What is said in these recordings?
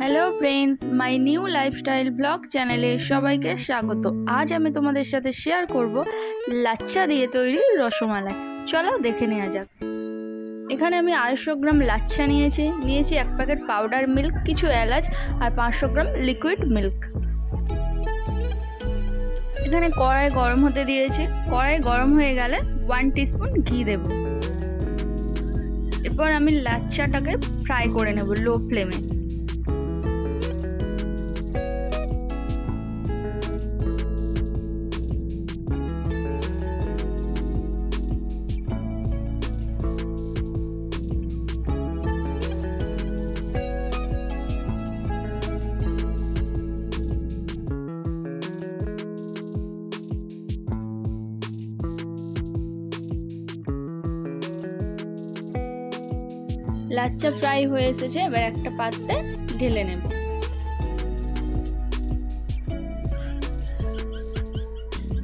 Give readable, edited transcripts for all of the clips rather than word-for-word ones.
Hello friends, my new lifestyle blog চ্যানেলে সবাইকে স্বাগত। আজ আমি তোমাদের সাথে শেয়ার করব লাচ্চা দিয়ে তৈরি রসমালাই। চলো দেখে নেওয়া যাক। এখানে আমি 250 গ্রাম লাচ্চা নিয়েছি 1 প্যাকেট পাউডার মিল্ক, কিছু এলাচ আর 500 গ্রাম লিকুইড মিল্ক। এখানে কড়াই গরম হতে দিয়েছি। কড়াই গরম হয়ে গেলে 1 টিস্পুন ঘি দেব। এরপর আমি লাচ্চাটাকে ফ্রাই করে নেব লো ফ্লেমে। লাচ্চা ফ্রাই হয়ে এসেছে, এবার একটা পাত্রে ঢেলে নেব।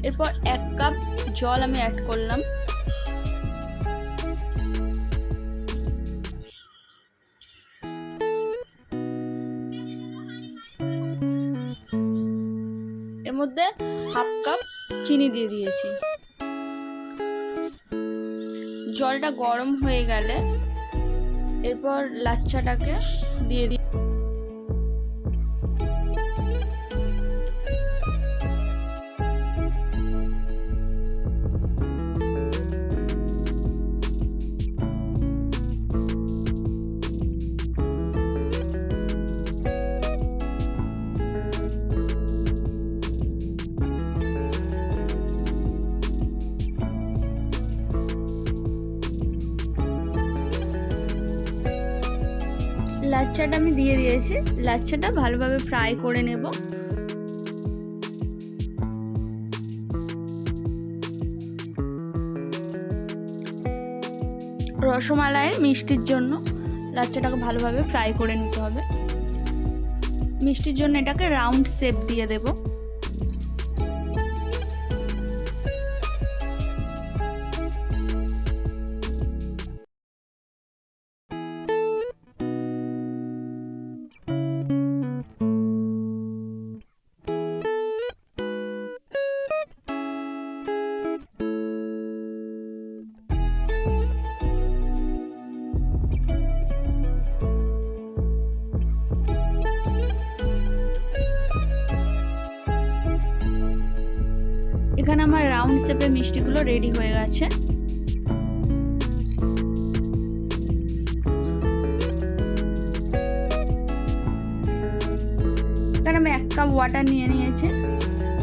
এরপর 1 কাপ জল আমি অ্যাড করলাম। এর মধ্যে 1/2 কাপ চিনি দিয়ে দিয়েছি। জলটা গরম হয়ে গেলে এরপর লাচ্চাটাকে দিয়ে দিই। লাচ্চাটা আমি দিয়ে দিয়েছি। লাচ্চাটা ভালোভাবে ফ্রাই করে নেব। রসমালাইয়ের মিষ্টির জন্য লাচ্চাটাকে ভালোভাবে ফ্রাই করে নিতে হবে। মিষ্টির জন্য এটাকে রাউন্ড শেপ দিয়ে দেব। এখানে আমার রাউন্ড শেপে মিষ্টিগুলো রেডি হয়ে গেছে। এখানে আমি 1 কাপ ওয়াটার নিয়েছি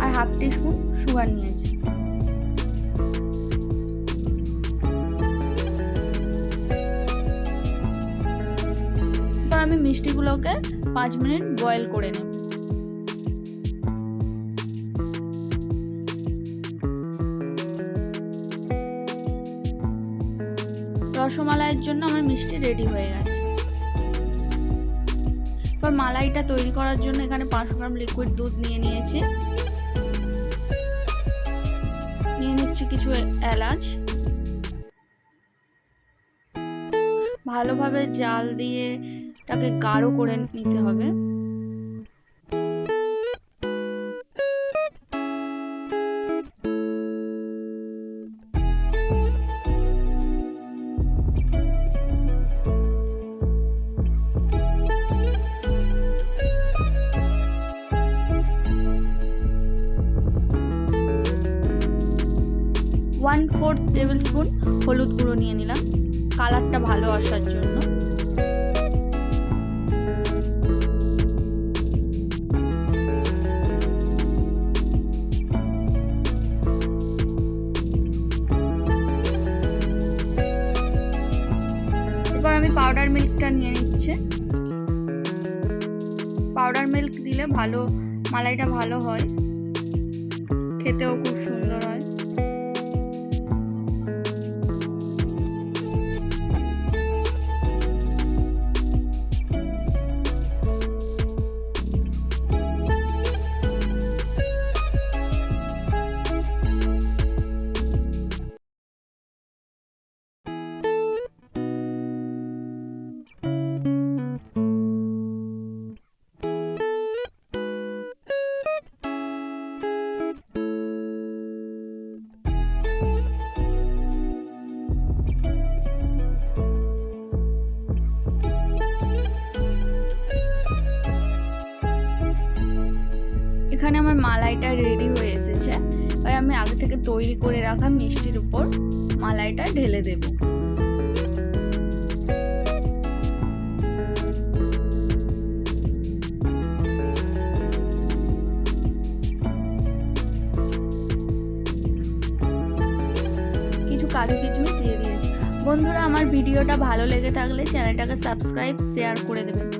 আর 1/2 টিস্পুন সুগার নিয়েছি। এবার আমি মিষ্টিগুলোকে 5 মিনিট বয়েল করে নেব। রসমালাইয়ের জন্য আমার মিষ্টি রেডি হয়ে গেছে। এবার মালাইটা তৈরি করার জন্য এখানে 500 গ্রাম লিকুইড দুধ নিয়েছি। নিয়ে নিচ্ছি কিছু এলাচ। ভালোভাবে জাল দিয়ে এটাকে গাঢ় করে নিতে হবে। ওয়ান 1/4 টেবিল স্পুন হলুদ গুঁড়ো নিয়ে নিলাম কালারটা ভালো আসার জন্য। এরপর আমি পাউডার মিল্কটা নিয়ে নিচ্ছি। পাউডার মিল্ক দিলে ভালো মালাইটা ভালো হয়, খেতেও খুব সুন্দর হয়। এখানে আমার মালাইটা রেডি হয়ে এসেছে। এবার আমি আগে থেকে তৈরি করে রাখা মিষ্টির উপর মালাইটা ঢেলে দেব। কিছু কাজু কিশমিশ দিয়ে দিয়েছি। বন্ধুরা, আমার ভিডিওটা ভালো লেগে থাকলে চ্যানেলটাকে সাবস্ক্রাইব শেয়ার করে দেবেন।